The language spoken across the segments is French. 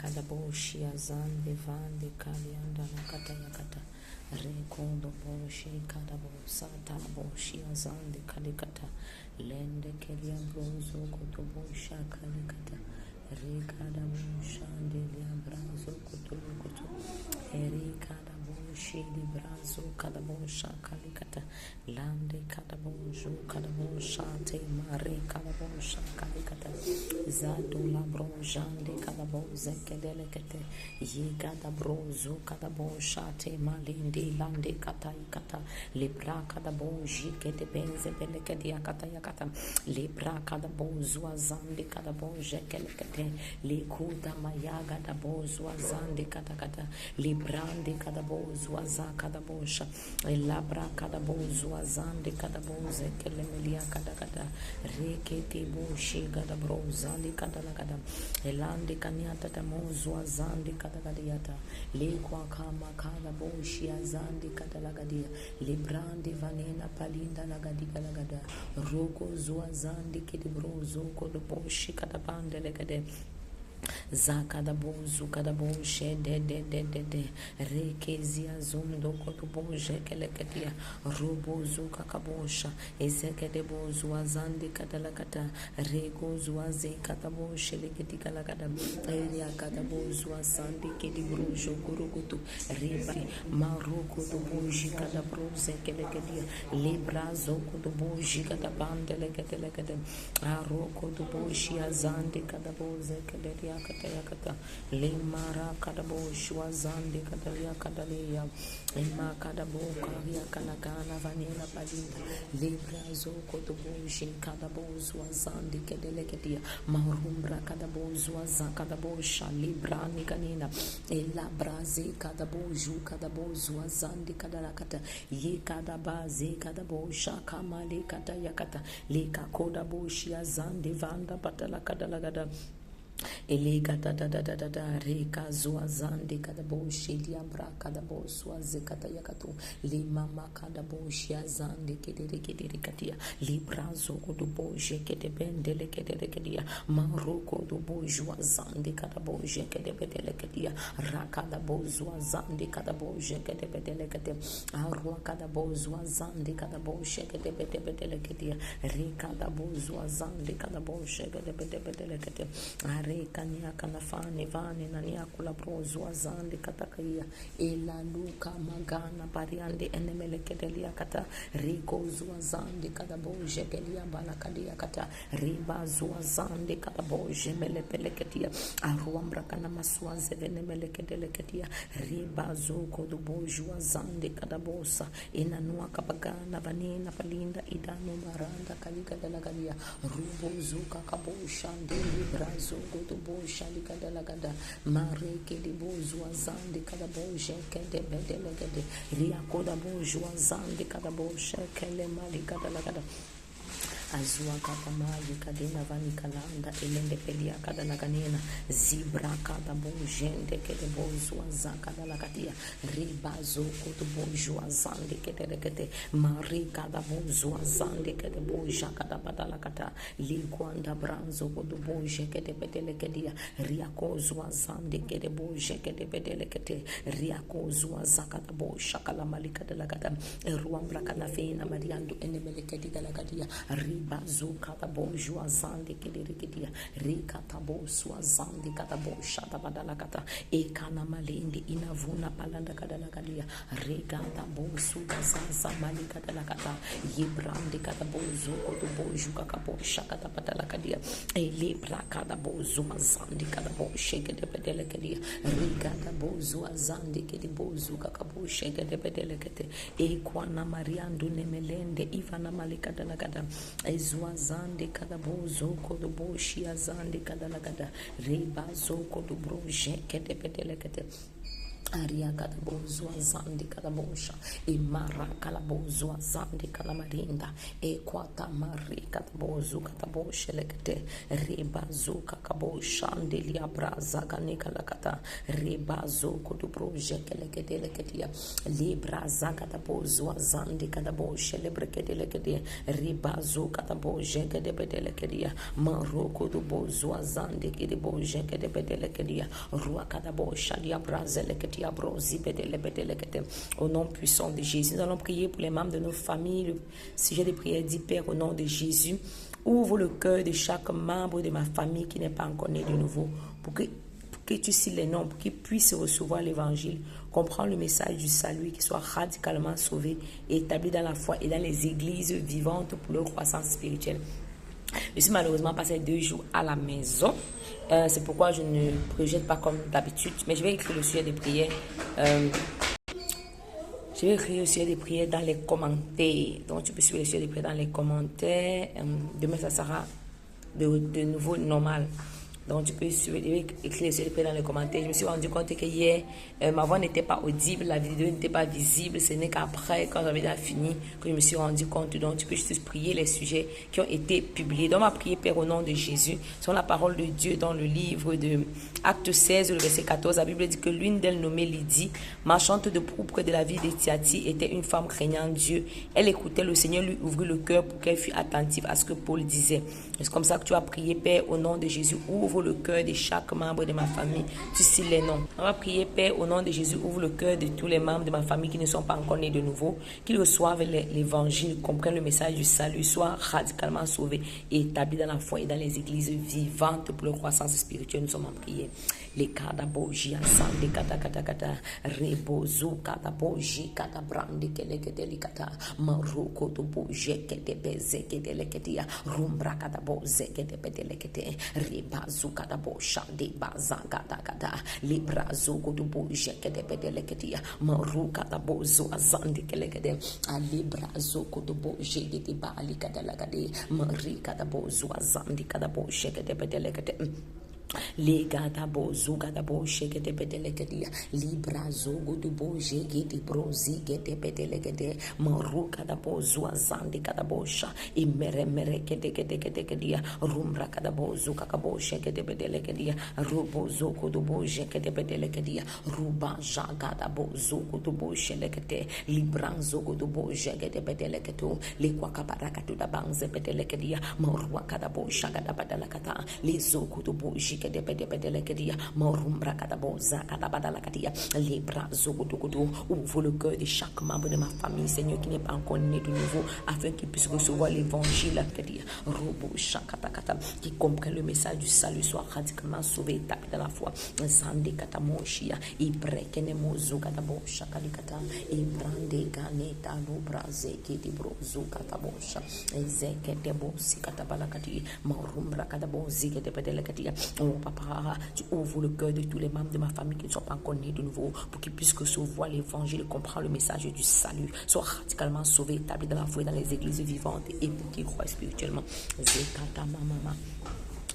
kadaboshi azande vande kalianda na kata yakata. Rekondo boshi kadabo sata boshi azande kalikata. Lende kelia bronzo kotobosha kalikata. Rekada boshande lia brazo kotobokoto. Erikada boshi di brazo kadabosha kalikata. Lande kadabosho kadabosha te mare kadabosha kalikata. Zadula brojande kadaboze kedelekete. Ye kadabrozo kadabosha te malindi lande kata libra kadaboji kete benze belekadia kata yakata. Libra kadabozo azande kadaboje kelekete. Likuda mayaga dabozo azande kata librande kadabozo azakadabosha. Elabra kadabozo azande kadaboze kelemelia kadakada. Rekete boshi gadabroza li kadalagada. Elande kanyata tamozo azande kadagadiata. Lekwa kama kadaboshi azande kadalagadia. Librande vanena palinda lagadiga lagada. Roko zuazande kidibrozo kodoboshi kadabande legade. Zakadabozu kadaboshe de rekezia zondo kotoboshe kelekatia robozu kakabosha ezekadebozu azandi kadalakata regozu aze kataboshe leketika lagada eria kadabozu asandi kedibrojo kurukutu reba maroko doboji kadabroze kelekatia librazo kodoboji kadabande leketelekade aroko doboshi azandi kadaboze keletia yakata limara kadabo shwazande kadalia kadalia ima kadabo karia kanagana vanila palinda librazo kodobo shin kadabo zwazande kedelekedia marumbra kadabo zwaza kadabo shalibrani kanina ela braze kadabo ju kadabo zwazande kadalakata ye kadabaze kadabo shakamali kata yakata lika kodabo shiazande vanda patala kadalagada Elega da reka zuazande kadabo shidi ambra kadabo swaze kata yakatu lima makadabo shiazande kedere katia librazo kodobo jekede bendele kedere kedia maroko dobo juazande kadabo jekede bedele kedia rakadabo zuazande kadabo jekede bedele kedia arwa kadabo zuazande kadabo jekede bedele kedia reka dabo zuazande kadabo jekede bedele kedia kania kanafane vane nania kula brozo azande katakaia ela luka magana bariande enemelekedelia kata riko zuazande kadaboje kelia balakadia kata riba zuazande kadaboje melepeleketia aruambra kana maswaze venemelekedeleketia riba zuko duboju azande kadabosa inanua kabagana vanina palinda idano maranda kalika delagalia rubo zuka kabosha ndili brazo bosha likadalagada mareke di bozwa zande kadabosha kede bedelegede riakoda bozwa zande kadabosha kele mali kadalagada azua kapamaji kadena vani kalanda elende pelia kadalaganena zibra kadabojende kede bozwa zakadalagadia ribazo kotobojwa zande kede mari kadabozwa zande kede boja kadabadalagata likwanda branzo kodoboje kede bedelegedia riakozwa zande kede boje kede bedelekete riakozwa zakadabosha kalamali kadalagada ruambra kanafena mariando enemelekedi galagadia bazu katabo juazande kidirikidia rikatabo swazande katabo shata badalakata ekana malindi inavuna palanda kadalakadia reganda bosu gazaza mali kadalakata yibrande katabo zuko to boju kakabo shakata badalakadia elibra katabo zuazande katabo shekede bedelekadia riganda bozu azande kidibo zuka kabo shekede bedelekete ekwana mariandu nemelende ivana mali kadalakada Ezwazande kadabozo kodoboshi azande kadalagada reba zo kodobroje kede bedelekete Aria Kadabozua Zandi Kadabosha, Imara Kalabozua Zandi Kalamarinda, Equata Mari Kadabozu Katabosha Lekete, Reba Zuka Kabosha, Delia Braza Ganikalakata, Reba Zoko to Project Leketia, Libra Zakadabozua Zandi Kadabosha Lebrekedelekede, Reba Zuka Taboje Gedebedelekedia, Maroko to Bozua Zandi Kidiboje Gedebedelekedia, Ruakadabosha Diabrazelekete. Au nom puissant de Jésus, nous allons prier pour les membres de nos familles. Le sujet de prière dit: Père, au nom de Jésus, ouvre le cœur de chaque membre de ma famille qui n'est pas encore né de nouveau, pour que tu cites les noms, pour qu'ils puissent recevoir l'évangile, comprendre le message du salut, qu'ils soient radicalement sauvés et établis dans la foi et dans les églises vivantes pour leur croissance spirituelle. Je suis malheureusement passé 2 jours à la maison. C'est pourquoi je ne projette pas comme d'habitude. Mais je vais écrire le sujet des prières. Je vais écrire le sujet des prières dans les commentaires. Donc tu peux suivre le sujet des prières dans les commentaires. Demain, ça sera de nouveau normal. Donc tu peux écrire le sujet des prières dans les commentaires. Je me suis rendu compte que hier, ma voix n'était pas audible, la vidéo n'était pas visible. Ce n'est qu'après, quand j'avais déjà fini, que je me suis rendu compte. Donc tu peux juste prier les sujets qui ont été publiés. Donc ma prière, Père, au nom de Jésus, sur la parole de Dieu dans le livre de Acte 16, le verset 14. La Bible dit que l'une d'elles, nommée Lydie, marchande de pourpre de la ville de Thyatire, était une femme craignant Dieu. Elle écoutait le Seigneur, lui ouvrit le cœur pour qu'elle fût attentive à ce que Paul disait. C'est comme ça que tu as prié, Père, au nom de Jésus. Ouvre le cœur de chaque membre de ma famille. Tu cites les noms. On va prier, Père, au nom de Jésus. Ouvre le cœur de tous les membres de ma famille qui ne sont pas encore nés de nouveau. Qu'ils reçoivent l'évangile, comprennent le message du salut, soient radicalement sauvés et établis dans la foi et dans les églises vivantes pour leur croissance spirituelle. Nous sommes en prière. Les kadaboji ensemble, kata rebozo kadaboji kadabrandi kelekedelikata maroko to boje kedebeze kedeleketia rumbra kadaboze kedebedelekete rebazu kadabosha de baza kata librazo to boje kedebedeleketia maruka kadabozo azandi kelekede alibrazo to boje de bali kadalagade marika kadabozo azandi kadaboshe kedebedelekete Lega da bozu gada bo sheke de bedelegedia libra zogo du bo jege de brozi gede bedelegede maruka da bozu azandi kada bosha imere gede gedia rumra kada bozu kakabo sheke de bedelegedia rubo zogo du bo jeke de bedelegedia ruba jaga da bozu du bo shelekete libra zogo du bo jege de bedelegeto le kwa kabaraka tu da banze bedelegedia marua kada bo shaga da badalakata le zogo du bo de bedelekedia morumbra kadaboza kadabadalakadia libra zogodogodo ouvre le cœur de chaque membre de ma famille, Seigneur, qui n'est pas encore né de nouveau, afin qu'il puisse recevoir l'évangile, robo shakatakata, qui comprend le message du salut, soit radicalement sauvé, établi dans la foi. Zande katamoshia ibrekene mozo kadabo shakalikata ibrande ganeta lubraze kidibrozo katabosha ezekete bosi katabalakati morumbra kadabozi de bedelekadia. Oh papa, tu ouvres le cœur de tous les membres de ma famille qui ne sont pas encore nés de nouveau, pour qu'ils puissent recevoir l'évangile, comprendre le message du salut, soient radicalement sauvés, établis dans la foi et dans les églises vivantes, et pour qu'ils croient spirituellement. Zekata mama.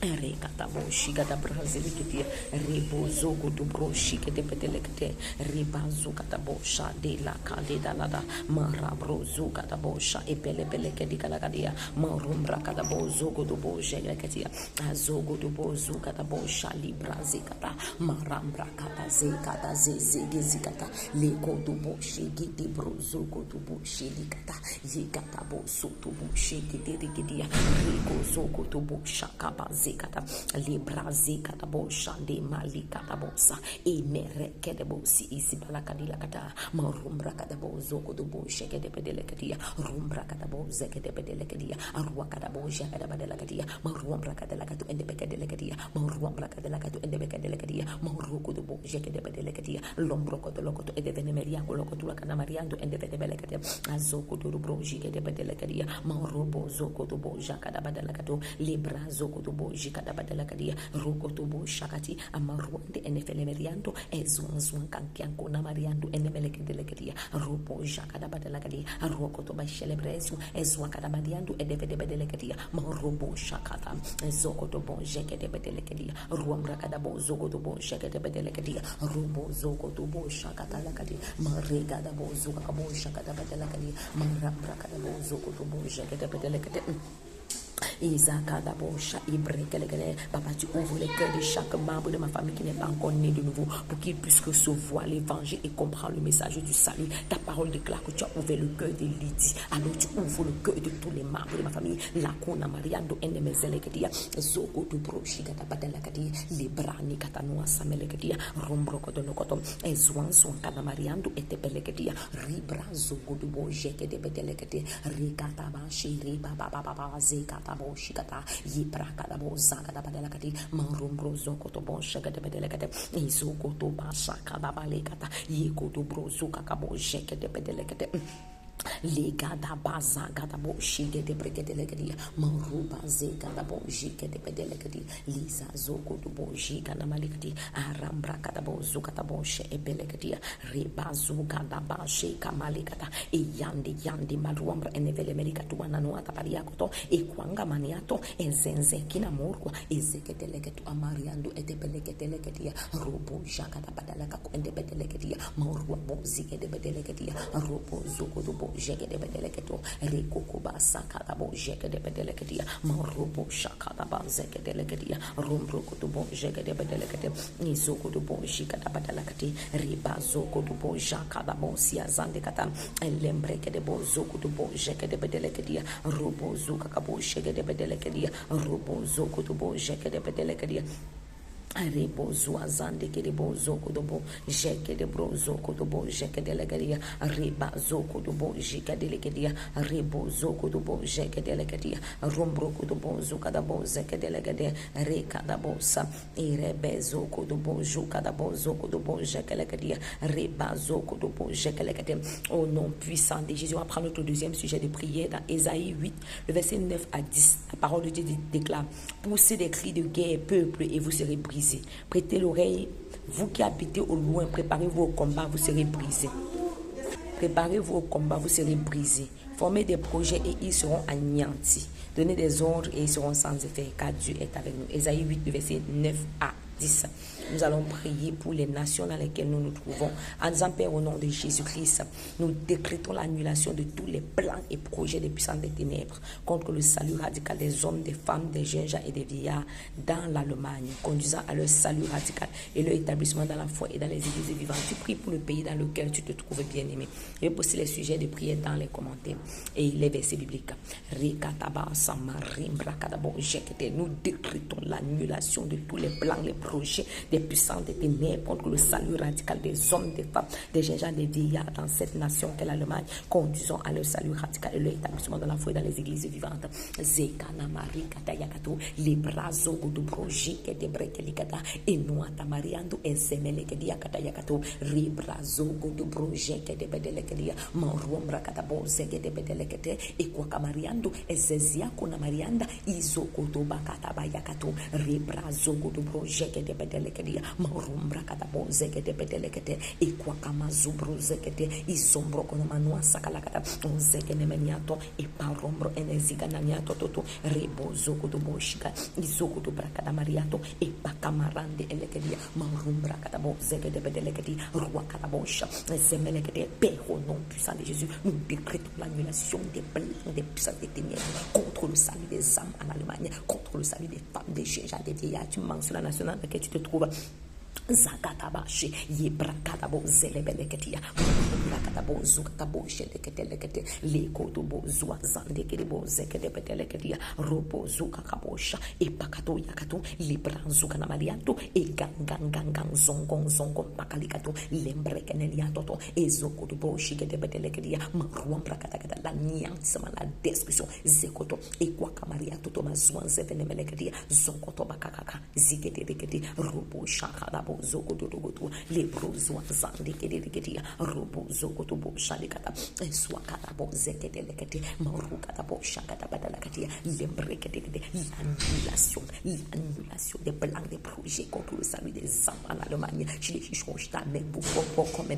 Rekata boshi gada brazili kiti rebozo godu broshi kete petelekete rebazu kata bosha de la kade dalada marabrozu kata bosha epele pele kedi kalagadia marumbra kata bozo godu boshe lekati azogo du bozu kata bosha librazi kata marambra kata ze kata ze gezikata le godu boshi gidi brozu godu boshi likata yikata bosu tu boshi gidi gidia regozo godu bosha kabazi kata librazi kata bosha de mali kata bosa imere kede bosi isibala kadila kata marumbra kata bozo kodo boshe kede bedele kadia rumbra kata boze kede bedele kadia arwa kata bosha kede bedele kadia marumbra kata lakatu ende bedele kadia marumbra kata lakatu ende bedele kadia maru kodo boshe kede bedele kadia lombro kodo lokoto ende venemeria lokoto lakana mariando ende bedele kadia azoko do broji kede bedele kadia maru bozo kodo bosha kata bedele kato librazo kodo jikada badalakadia rokoto bo shakati amaruande enefele meriando ezwan kankianko na mariando enemeleke delegadia robo jakada badalakadia rokoto ba celebrezu ezwakada badiando edevede bedelegadia marobo shakata zokoto bo jekede bedelekadia ruamra kada bo zokoto bo jekede bedelekadia robo zokoto bo shakata lakadia marega da bo zuka bo shakada bedelekadia marambra kada bo zokoto bo jekede bedelekadia Isaac Dabosha, Ibrekelekele. Papa, tu ouvres les cœurs de chaque membre de ma famille qui n'est pas encore né de nouveau pour qu'il puisse recevoir l'évangile et comprendre le message du salut. Ta parole déclare que tu as ouvert le cœur de Lydie. Alors tu ouvres le cœur de tous les membres de ma famille. La Kona Mariando Enemezelekedia, Zoko to Broshika Tabadelakadia, Librani Katanoa Samelekedia, Rombroko de Lokotom, Ezwan Swankana Mariando et Tepelekedia, Ribra Zoko de Bojeke de Bedelekete, Rikatabashi, Riba Baba Zeka. Shikata Yipraka da Bozaka da Badelakati, Marumbro Zoko to Boshaka de Bedelekate, Izoko to Bashaka da Balekata, Yeko to Brozuka Kabo Sheke de Bedelekate. Lega da baza gada bo shige de bregede legedia maruba zega da bo shige de bedelegedi liza zoko do bo shiga na malikdi arambra kada bo zuka da bo she ebelegedia reba zuka da ba she kamalikata e yandi maruambra enevele melika tuana no atapariakoto e kwanga maniato enzenze kina morkwa ezekete legetu amariando etebelegete legedia robo shaka da badalaka ko ende bedelegedia marua bo zige de bedelegedia robo zoko do jeke de bedeleketo rekoko ba sakada bo jeke de bedeleketia marobo shakada ba zeke de leketia rombro ko bo jeke de bedelekete nizoko do bo jika da bedelekati riba zoko do bo jakada bo sia zande kata lembreke de bo zoko do bo jeke de bedeleketia robo zuka ka bo jeke de bedeleketia robo zoko do bo jeke de bedeleketia Rebo zuazande ke de bozoko do bo jeke de brozoko do bo jeke de legaria riba zoko do bo jeke de legaria rebo zoko do bo jeke de legaria rombroko do bo zuka da bo jeke de legaria reka da bo sa irebe zoko do bo juka da bo zoko do bo jeke legaria riba zoko do bo jeke legaria. Au nom puissant de Jésus, on va prendre notre deuxième sujet de prière dans Ésaïe 8 le verset 9 à 10. La parole de Dieu déclare: poussez des cris de guerre peuple et vous serez brisés. Prêtez l'oreille, vous qui habitez au loin, préparez-vous au combat, vous serez brisés. Préparez-vous au combat, vous serez brisés. Formez des projets et ils seront anéantis. Donnez des ordres et ils seront sans effet, car Dieu est avec nous. Ésaïe 8, verset 9 à 10. Nous allons prier pour les nations dans lesquelles nous nous trouvons. En disant: Père, au nom de Jésus-Christ, nous décrétons l'annulation de tous les plans et projets des puissants des ténèbres contre le salut radical des hommes, des femmes, des jeunes gens et des vieillards dans l'Allemagne, conduisant à leur salut radical et leur établissement dans la foi et dans les églises vivantes. Tu pries pour le pays dans lequel tu te trouves, bien-aimé. Je vais poster les sujets de prière dans les commentaires et les versets bibliques. Nous décrétons l'annulation de tous les plans, les projets des puissants des ténèbres contre le salut radical des hommes, des femmes, des jeunes gens, des vieillards dans cette nation qu'est l'Allemagne, conduisant à leur salut radical et leur établissement dans la foi et dans les églises vivantes. Zekana Marie Katayakato, les bras de projet qui est brekelikata, et noata mariando, et semelekedia Katayakato, ribrazogo de projet qui est bedelekedia, maruambra katabo, zeke de bedelekete, et kwakamariando, et zezia kuna marianda, izoko to bakatabayakato, ribrazogo de projet qui est bedelekedia, marumbra katabo, zeke de bedelekete, et kwakamazubro zekete, izombro konomanua sakalakata, zeke nemeniato, et parombro eneziga naniato toto, rebo zoko de boshika, izoko to brakada mariato, et pakamarande elekedia, marumbra katabo, zeke de bedeleketi, roi katabosha, zemelekete, père au nom puissant de Jésus, nous décrétons l'annulation des plans des puissances des ténèbres contre le salut des âmes en Allemagne, contre le salut des femmes, des jeunes gens, des vieillards. Tu mentionnes la nation dans laquelle tu te trouves. Zakatabashi, Yebrakatabo, Zelebeleketia, Rakatabo, Zukatabo, Sheleketelekete, Leko to Bozua, Zandekebo, Zeketepeteleketia, Robo Zukakabosha, Epakato Yakato, Libra Zukanamariato, Egangangang, Zongon, Pakalikato, Lembrekeneliato, Ezoko to Boshi, Getepeteleketia, Maruam Prakataka, la Niansama, la destruction, Zekoto, Equakamariato, Thomas Zwan Zevenemeleketia, Zokoto Bakaka, Ziketeketi, Robo Shakadaba. bo zoko do goto le brozo zande kete robo zoko to bo shali kata eswa kata bo zekete lekete maru kata bo shakata badala kati lembre kete l'annulation des plans des projets contre le salut des âmes en Allemagne chez les chichons mais beaucoup comme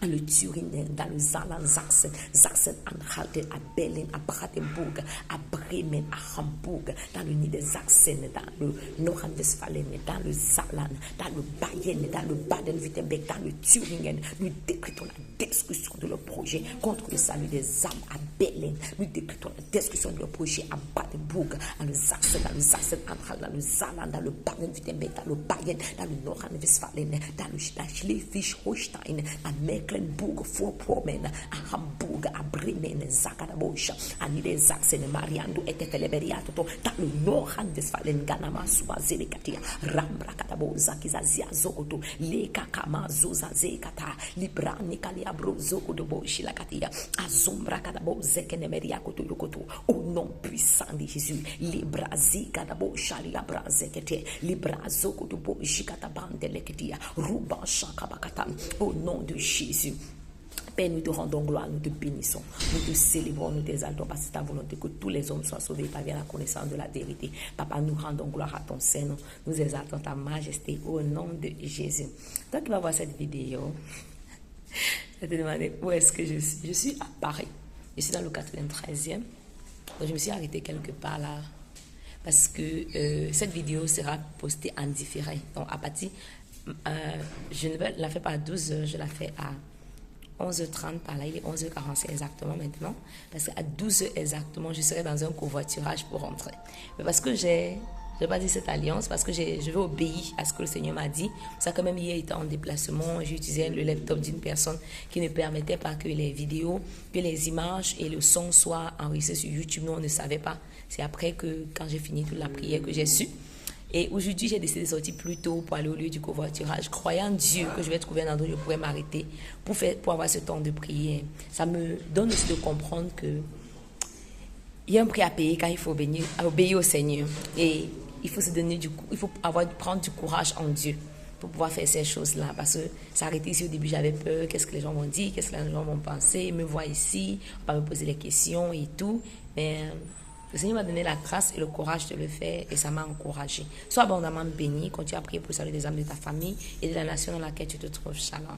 le Thüringen, dans le Saarland, Sachsen-Anhalt, à Berlin, à Brandenburg, à Bremen, à Hamburg, dans le Niedersachsen, dans le Nordrhein-Westfalen, dans le Saarland, dans le Bayern, dans le Baden-Württemberg, dans le Thüringen. Nous décrétons la destruction de leur projet contre le salut des âmes à Berlin. Nous décrétons la destruction de leur projet à Brandenburg, dans le Sachsen-Anhalt, dans le Saarland, dans le Baden-Württemberg, dans le Bayern, dans le Nordrhein-Westfalen, dans le Schleswig-Holstein, à Mecklenburg, Vorpommern, à Hamburg, à Bremen, Zakarabosch, à Niedersachsen, Mariando et Teleberiato, dans le Nordrhein-Westfalen, Ganama, Suazelekatia, Rambrakatabo, Zakizazia, Zokoto, Lekakama, Zozazekata, Libra, Nikaliabro, Zokotobo, Shilakatia, Azombrakatabo, Zekenemeriakoto, Yokoto, au nom puissant de Jésus, Libra, Zikatabo, Shalilabra, Zekete, Libra, Zokotobo, Shikatabande, Leketia, Ruba, Shakabakata, au nom de Jésus. Père, nous te rendons gloire, nous te bénissons, nous te célébrons, nous t'exaltons parce que c'est ta volonté que tous les hommes soient sauvés par la connaissance de la vérité. Papa, nous rendons gloire à ton Saint-Nom, nous exaltons ta majesté au nom de Jésus. Toi qui vas voir cette vidéo, je vais te demander où est-ce que je suis. Je suis à Paris, je suis dans le 93e, donc je me suis arrêtée quelque part là parce que cette vidéo sera postée en différé. Donc à partir, je ne la fais pas à 12h, je la fais à 11h30 par là, il est 11h45 exactement maintenant, parce qu'à 12h exactement, je serai dans un covoiturage pour rentrer. Mais parce que je n'ai pas dit cette alliance, parce que je vais obéir à ce que le Seigneur m'a dit. Ça quand même, hier, il était en déplacement, j'utilisais le laptop d'une personne qui ne permettait pas que les vidéos, que les images et le son soient enregistrés sur YouTube. Nous, on ne savait pas. C'est après que, quand j'ai fini toute la prière, que j'ai su. Et aujourd'hui, j'ai décidé de sortir plus tôt pour aller au lieu du covoiturage, croyant Dieu que je vais trouver un endroit où je pourrais m'arrêter pour avoir ce temps de prière. Ça me donne aussi de comprendre que il y a un prix à payer quand il faut obéir au Seigneur. Et il faut se donner il faut prendre du courage en Dieu pour pouvoir faire ces choses-là. Parce que s'arrêter ici au début, j'avais peur. Qu'est-ce que les gens vont dire? Qu'est-ce que les gens vont penser? Me voir ici, on va me poser les questions et tout. Mais le Seigneur m'a donné la grâce et le courage de le faire et ça m'a encouragé. Sois abondamment béni, continue à prier pour le salut des âmes de ta famille et de la nation dans laquelle tu te trouves. Shalom.